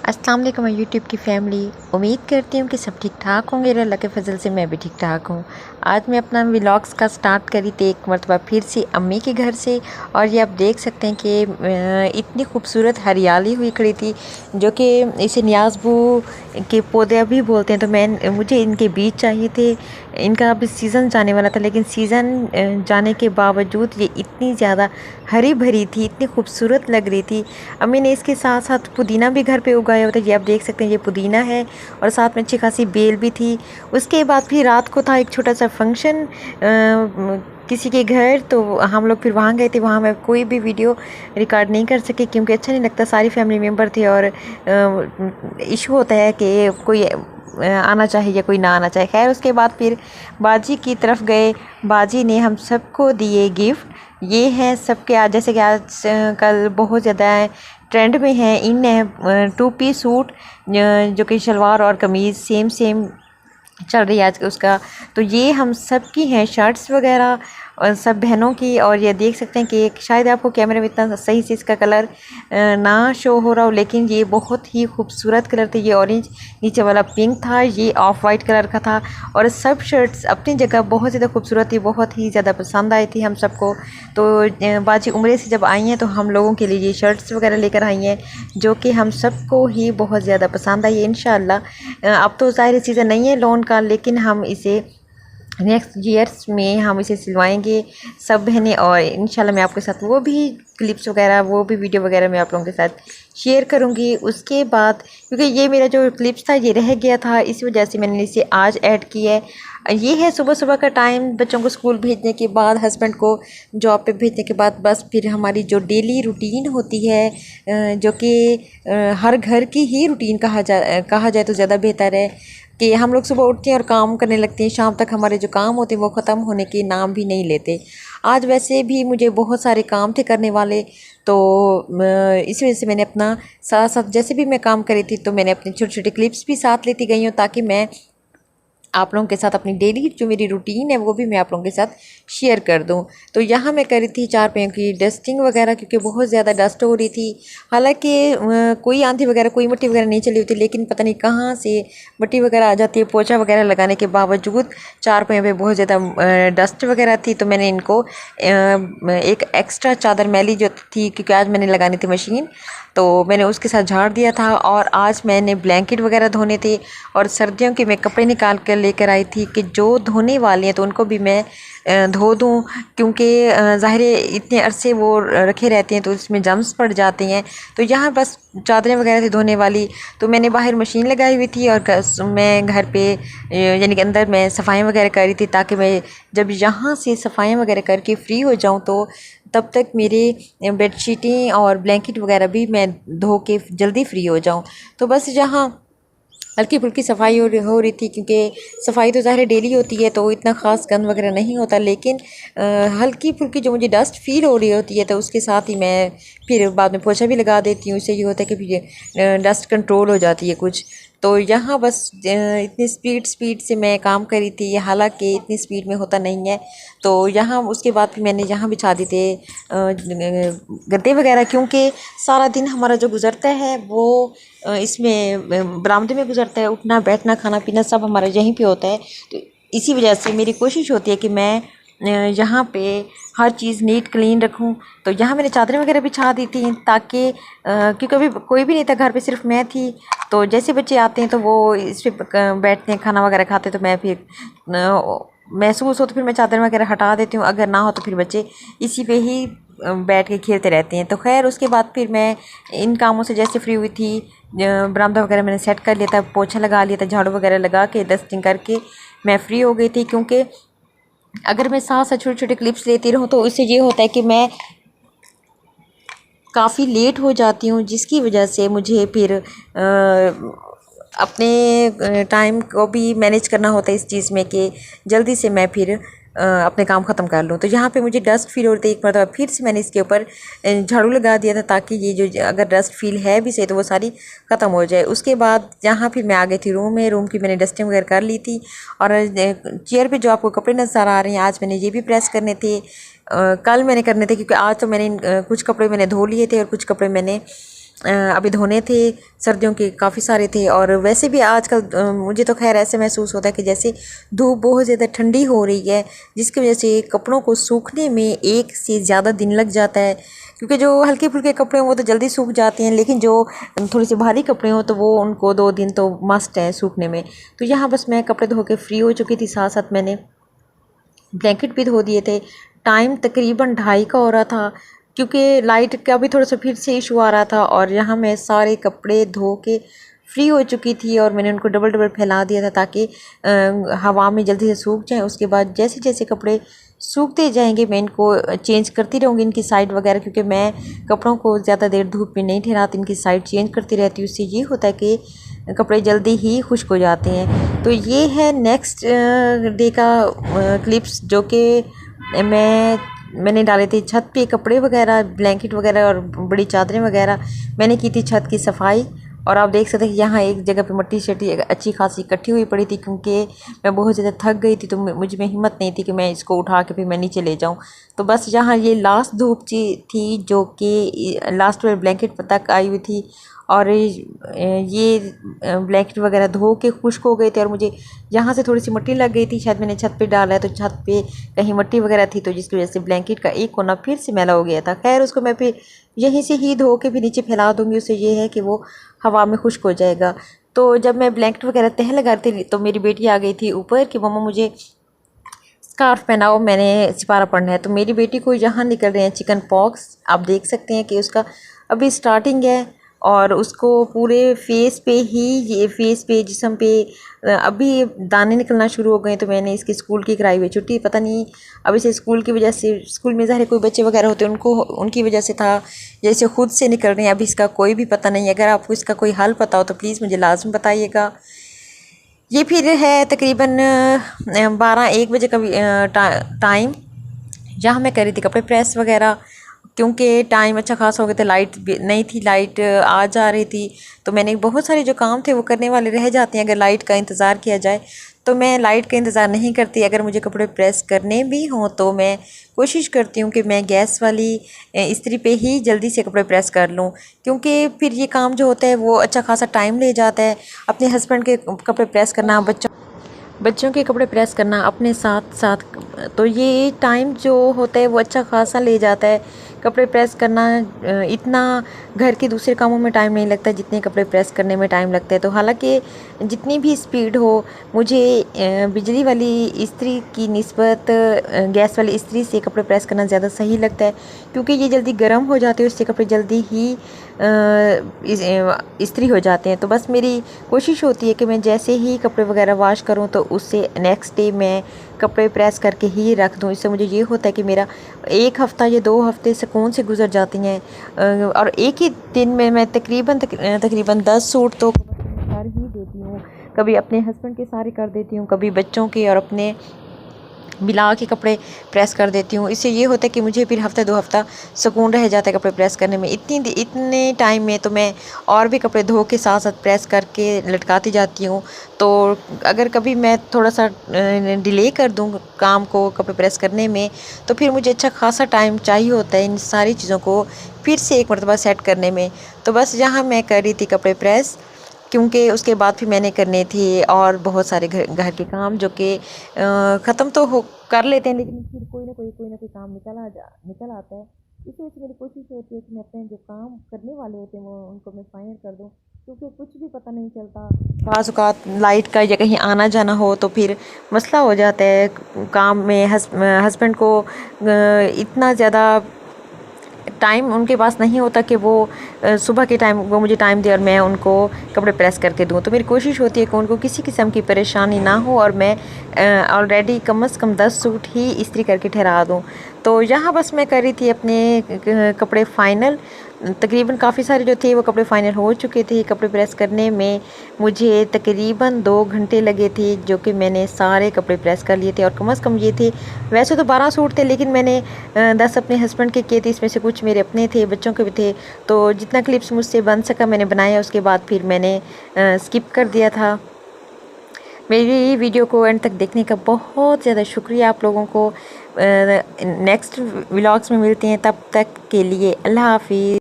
अस्सलाम वालेकुम my YouTube की फ़ैमिली। उम्मीद करती हूँ कि सब ठीक ठाक होंगे। अल्लाह के फजल से मैं भी ठीक ठाक हूँ। आज मैं अपना व्लॉग्स का स्टार्ट करी थी एक मरतबा फिर से अम्मी के घर से। और ये आप देख सकते हैं कि इतनी खूबसूरत हरियाली हुई खड़ी थी, जो कि इसे नियाज़बू के पौधे भी बोलते हैं। तो मुझे इनके बीज चाहिए थे। इनका अभी सीज़न जाने वाला था, लेकिन सीज़न जाने के बावजूद ये इतनी ज़्यादा हरी भरी थी, इतनी खूबसूरत लग रही थी। अम्मी ने इसके साथ साथ पुदीना भी घर पे उगाया हुआ था। ये आप देख सकते हैं, ये पुदीना है और साथ में अच्छी खासी बेल भी थी। उसके बाद फिर रात को था एक छोटा सा फंक्शन किसी के घर, तो हम लोग फिर वहाँ गए थे। वहाँ मैं कोई भी वीडियो रिकॉर्ड नहीं कर सके, क्योंकि अच्छा नहीं लगता, सारी फैमिली मेम्बर थे और इशू होता है कि कोई आना चाहिए या कोई ना आना चाहिए। खैर, उसके बाद फिर बाजी की तरफ गए। बाजी ने हम सबको दिए गिफ्ट। ये हैं सबके आज, जैसे कि आज कल बहुत ज़्यादा ट्रेंड में है, इन है 2 पीस सूट, जो कि शलवार और कमीज़ सेम सेम चल रही है आज उसका। तो ये हम सब की हैं शर्ट्स वगैरह और सब बहनों की। और ये देख सकते हैं कि शायद आपको कैमरे में इतना सही से इसका कलर ना शो हो रहा हो, लेकिन ये बहुत ही खूबसूरत कलर थे। ये ऑरेंज, नीचे वाला पिंक था, ये ऑफ वाइट कलर का था। और सब शर्ट्स अपनी जगह बहुत ज़्यादा खूबसूरत थी, बहुत ही ज़्यादा पसंद आई थी हम सबको। तो बाजी उम्रे से जब आई हैं तो हम लोगों के लिए ये शर्ट्स वगैरह लेकर आई हैं, जो कि हम सबको ही बहुत ज़्यादा पसंद आई। इंशाल्लाह अब तो ज़ाहिर सीज़न नहीं है लोन का, लेकिन हम इसे नेक्स्ट ईयर्स में हम इसे सिलवाएंगे सब बहनें। और इंशाल्लाह मैं आपके साथ वो भी क्लिप्स वगैरह, वो भी वीडियो वगैरह मैं आप लोगों के साथ शेयर करूंगी। उसके बाद क्योंकि ये मेरा जो क्लिप्स था ये रह गया था, इस वजह से मैंने इसे आज ऐड किया है। ये है सुबह सुबह का टाइम, बच्चों को स्कूल भेजने के बाद, हस्बैंड को जॉब पे भेजने के बाद, बस फिर हमारी जो डेली रूटीन होती है, जो कि हर घर की ही रूटीन कहा जाए तो ज़्यादा बेहतर है कि हम लोग सुबह उठते हैं और काम करने लगते हैं। शाम तक हमारे जो काम होते हैं वो ख़त्म होने के नाम भी नहीं लेते। आज वैसे भी मुझे बहुत सारे काम थे करने वाले, तो इस वजह से मैंने अपना साथ साथ जैसे भी मैं काम करी थी, तो मैंने अपनी छोटी छोटी क्लिप्स भी साथ लेती गई हूँ, ताकि मैं आप लोगों के साथ अपनी डेली जो मेरी रूटीन है वो भी मैं आप लोगों के साथ शेयर कर दूं। तो यहाँ मैं करी थी चारपाइयों की डस्टिंग वगैरह, क्योंकि बहुत ज़्यादा डस्ट हो रही थी। हालांकि कोई आंधी वगैरह, कोई मिट्टी वगैरह नहीं चली हुई थी, लेकिन पता नहीं कहाँ से मिट्टी वगैरह आ जाती है। पोछा वगैरह लगाने के बावजूद चारपाइयों पे बहुत ज़्यादा डस्ट वगैरह थी। तो मैंने इनको एक एक्स्ट्रा चादर मैली जो थी, क्योंकि आज मैंने लगानी थी मशीन, तो मैंने उसके साथ झाड़ दिया था। और आज मैंने ब्लैंकेट वगैरह धोने थे और सर्दियों के मैं कपड़े निकाल कर लेकर आई थी कि जो धोने वाले हैं तो उनको भी मैं धो दूं, क्योंकि ज़ाहिर है इतने अरसे वो रखे रहते हैं तो इसमें जम्स पड़ जाते हैं। तो यहाँ बस चादरें वगैरह थी धोने वाली, तो मैंने बाहर मशीन लगाई हुई थी और मैं घर पे यानी कि अंदर मैं सफाइयाँ वगैरह कर रही थी, ताकि मैं जब यहाँ से सफाइयाँ वगैरह करके फ़्री हो जाऊँ तो तब तक मेरी बेडशीटें और ब्लैंकेट वगैरह भी मैं धो के जल्दी फ्री हो जाऊं। तो बस जहाँ हल्की फुल्की सफाई हो रही थी, क्योंकि सफाई तो ज़ाहिर डेली होती है तो इतना ख़ास गंद वगैरह नहीं होता, लेकिन हल्की फुल्की जो मुझे डस्ट फील हो रही होती है तो उसके साथ ही मैं फिर बाद में पोछा भी लगा देती हूँ। इससे ये होता है कि फिर डस्ट कंट्रोल हो जाती है कुछ। तो यहाँ बस इतनी स्पीड से मैं काम करी थी, हालांकि इतनी स्पीड में होता नहीं है। तो यहाँ उसके बाद फिर मैंने यहाँ बिछा दी थे गद्दे वगैरह, क्योंकि सारा दिन हमारा जो गुज़रता है वो इसमें बरामदे में गुजरता है। उठना बैठना खाना पीना सब हमारा यहीं पे होता है। तो इसी वजह से मेरी कोशिश होती है कि मैं यहाँ पे हर चीज़ नीट क्लीन रखूँ। तो यहाँ मैंने चादरें वगैरह बिछा दी थी, ताकि क्योंकि अभी कोई भी नहीं था घर पे, सिर्फ मैं थी। तो जैसे बच्चे आते हैं तो वो इस पर बैठते हैं, खाना वगैरह खाते हैं, तो मैं फिर महसूस हो तो फिर मैं चादर वगैरह हटा देती हूँ। अगर ना हो तो फिर बच्चे इसी पे ही बैठ के खेलते रहते हैं। तो खैर, उसके बाद फिर मैं इन कामों से जैसे फ्री हुई थी, बरामदा वगैरह मैंने सेट कर लिया था, पोछा लगा लिया था, झाड़ू वगैरह लगा के डस्टिंग करके मैं फ्री हो गई थी। क्योंकि अगर मैं साथ साथ छोटे छोटे क्लिप्स लेती रहूँ तो इससे ये होता है कि मैं काफ़ी लेट हो जाती हूँ, जिसकी वजह से मुझे फिर अपने टाइम को भी मैनेज करना होता है इस चीज़ में कि जल्दी से मैं फिर अपने काम ख़त्म कर लूँ। तो यहाँ पे मुझे डस्ट फील हो रही थी, एक मरतबा फिर से मैंने इसके ऊपर झाड़ू लगा दिया था, ताकि ये जो अगर डस्ट फील है भी सही तो वो सारी ख़त्म हो जाए। उसके बाद यहाँ फिर मैं आ गई थी रूम में। रूम की मैंने डस्टिंग वगैरह कर ली थी। और चेयर पे जो आपको कपड़े नज़र आ रहे हैं, आज मैंने ये भी प्रेस करने थे, कल मैंने करने थे, क्योंकि आज तो मैंने कुछ कपड़े मैंने धो लिए थे और कुछ कपड़े मैंने अभी धोने थे, सर्दियों के काफ़ी सारे थे। और वैसे भी आजकल मुझे तो खैर ऐसे महसूस होता है कि जैसे धूप बहुत ज़्यादा ठंडी हो रही है, जिसकी वजह से कपड़ों को सूखने में एक से ज़्यादा दिन लग जाता है। क्योंकि जो हल्के फुल्के कपड़े हों वो तो जल्दी सूख जाते हैं, लेकिन जो थोड़ी सी भारी कपड़े हों तो वो उनको 2 दिन तो मस्ट है सूखने में। तो यहाँ बस मैं कपड़े धो के फ्री हो चुकी थी, साथ साथ मैंने ब्लैंकेट भी धो दिए थे। टाइम तकरीबन 2:30 का हो रहा था, क्योंकि लाइट का भी थोड़ा सा फिर से इशू आ रहा था। और यहाँ मैं सारे कपड़े धो के फ्री हो चुकी थी और मैंने उनको डबल डबल फैला दिया था ताकि हवा में जल्दी से सूख जाएं। उसके बाद जैसे जैसे कपड़े सूखते जाएंगे मैं इनको चेंज करती रहूँगी, इनकी साइड वगैरह, क्योंकि मैं कपड़ों को ज़्यादा देर धूप में नहीं ठहराती, इनकी साइड चेंज करती रहती हूँ। उससे ये होता है कि कपड़े जल्दी ही खुश्क हो जाते हैं। तो ये है नेक्स्ट डे का क्लिप्स, जो कि मैंने डाले थे छत पे कपड़े वगैरह, ब्लैंकेट वगैरह और बड़ी चादरें वगैरह। मैंने की थी छत की सफाई। और आप देख सकते हैं कि यहाँ एक जगह पे मट्टी शट्टी अच्छी खासी इकट्ठी हुई पड़ी थी, क्योंकि मैं बहुत ज़्यादा थक गई थी, तो मुझ में हिम्मत नहीं थी कि मैं इसको उठा के फिर मैं नीचे ले जाऊँ। तो बस यहाँ ये लास्ट धूप थी जो कि लास्ट वाले ब्लैंकेट तक आई हुई थी। और ये ब्लैंकेट वगैरह धो के खुश्क हो गए थे और मुझे यहाँ से थोड़ी सी मिट्टी लग गई थी, शायद मैंने छत पे डाला है तो छत पे कहीं मिट्टी वगैरह थी, तो जिसकी वजह से ब्लैंकेट का एक कोना फिर से मैला हो गया था। खैर उसको मैं फिर यहीं से ही धो के फिर नीचे फैला दूँगी, उससे ये है कि वो हवा में खुश्क हो जाएगा। तो जब मैं ब्लैंकेट वगैरह तह लगाती थी तो मेरी बेटी आ गई थी ऊपर कि मम्मा मुझे स्कार्फ पहनाओ, मैंने सिपारा पढ़ना है। तो मेरी बेटी को यहाँ निकल रहे हैं चिकन पॉक्स। आप देख सकते हैं कि उसका अभी स्टार्टिंग है और उसको पूरे फेस पे ही, ये फेस पे, जिस्म पे अभी दाने निकलना शुरू हो गए। तो मैंने इसकी स्कूल की कराई हुई छुट्टी, पता नहीं अब इसे स्कूल की वजह से, स्कूल में ज़ाहिर कोई बच्चे वगैरह होते हैं उनको उनकी वजह से था, जैसे खुद से निकल रहे हैं। अभी इसका कोई भी पता नहीं। अगर आपको इसका कोई हल पता हो तो प्लीज़ मुझे लाजम बताइएगा। ये फिर है तकरीबन 12-1 बजे का टाइम, जहाँ मैं कर रही थी कपड़े प्रेस वगैरह, क्योंकि टाइम अच्छा खासा हो गया था, लाइट नहीं थी, लाइट आ जा रही थी। तो मैंने बहुत सारे जो काम थे वो करने वाले रह जाते हैं अगर लाइट का इंतज़ार किया जाए। तो मैं लाइट का इंतज़ार नहीं करती। अगर मुझे कपड़े प्रेस करने भी हों तो मैं कोशिश करती हूँ कि मैं गैस वाली इस्त्री पे ही जल्दी से कपड़े प्रेस कर लूँ, क्योंकि फिर ये काम जो होता है वो अच्छा खासा टाइम ले जाता है। अपने हस्बैंड के कपड़े प्रेस करना, बच्चों के कपड़े प्रेस करना अपने साथ साथ, तो ये टाइम जो होता है वो अच्छा खासा ले जाता है। कपड़े प्रेस करना इतना घर के दूसरे कामों में टाइम नहीं लगता जितने कपड़े प्रेस करने में टाइम लगता है। तो हालांकि जितनी भी स्पीड हो, मुझे बिजली वाली इस्त्री की निस्बत गैस वाली इस्त्री से कपड़े प्रेस करना ज़्यादा सही लगता है, क्योंकि ये जल्दी गर्म हो जाते हैं, उससे कपड़े जल्दी ही इस्त्री हो जाते हैं। तो बस मेरी कोशिश होती है कि मैं जैसे ही कपड़े वगैरह वॉश करूं तो उससे नेक्स्ट डे मैं कपड़े प्रेस करके ही रख दूं। इससे मुझे ये होता है कि मेरा 1 हफ़्ता या 2 हफ़्ते सुकून से गुजर जाती हैं। और एक ही दिन में मैं तकरीबन 10 सूट तो कर ही देती हूँ। कभी अपने हस्बैंड के सारे कर देती हूँ, कभी बच्चों के और अपने मिला के कपड़े प्रेस कर देती हूँ। इससे ये होता है कि मुझे फिर हफ़्ता 2 हफ़्ता सुकून रह जाता है कपड़े प्रेस करने में। इतने टाइम में तो मैं और भी कपड़े धो के साथ साथ प्रेस करके लटकाती जाती हूँ। तो अगर कभी मैं थोड़ा सा डिले कर दूँ काम को कपड़े प्रेस करने में, तो फिर मुझे अच्छा खासा टाइम चाहिए होता है इन सारी चीज़ों को फिर से एक मरतबा सेट करने में। तो बस यहाँ मैं कर रही थी कपड़े प्रेस, क्योंकि उसके बाद फिर मैंने करने थे और बहुत सारे घर के काम जो कि ख़त्म तो हो कर लेते हैं, लेकिन फिर कोई ना कोई काम निकल आता है। इस वजह से मेरी कोशिश होती है कि मैं अपने जो काम करने वाले होते हैं वो उनको मैं फाइनल कर दूं, क्योंकि कुछ भी पता नहीं चलता। बाज़ औक़ात लाइट का या कहीं आना जाना हो तो फिर मसला हो जाता है काम में। हस्बैंड को इतना ज़्यादा टाइम उनके पास नहीं होता कि वो सुबह के टाइम वो मुझे टाइम दे और मैं उनको कपड़े प्रेस करके दूँ। तो मेरी कोशिश होती है कि उनको किसी किस्म की परेशानी ना हो और मैं ऑलरेडी कम से कम 10 सूट ही इस्त्री करके ठहरा दूँ। तो यहाँ बस मैं कर रही थी अपने कपड़े फ़ाइनल। तकरीबन काफ़ी सारे जो थे वो कपड़े फ़ाइनल हो चुके थे। कपड़े प्रेस करने में मुझे तकरीबन 2 घंटे लगे थे, जो कि मैंने सारे कपड़े प्रेस कर लिए थे। और कम से कम ये थे, वैसे तो 12 सूट थे, लेकिन मैंने 10 अपने हस्बैंड के किए थे, इसमें से कुछ मेरे अपने थे, बच्चों के भी थे। तो जितना क्लिप्स मुझसे बन सका मैंने बनाया, उसके बाद फिर मैंने स्किप कर दिया था। मेरी वीडियो को एंड तक देखने का बहुत ज़्यादा शुक्रिया आप लोगों को। नेक्स्ट व्लॉग्स में मिलते हैं, तब तक के लिए अल्लाह हाफिज़।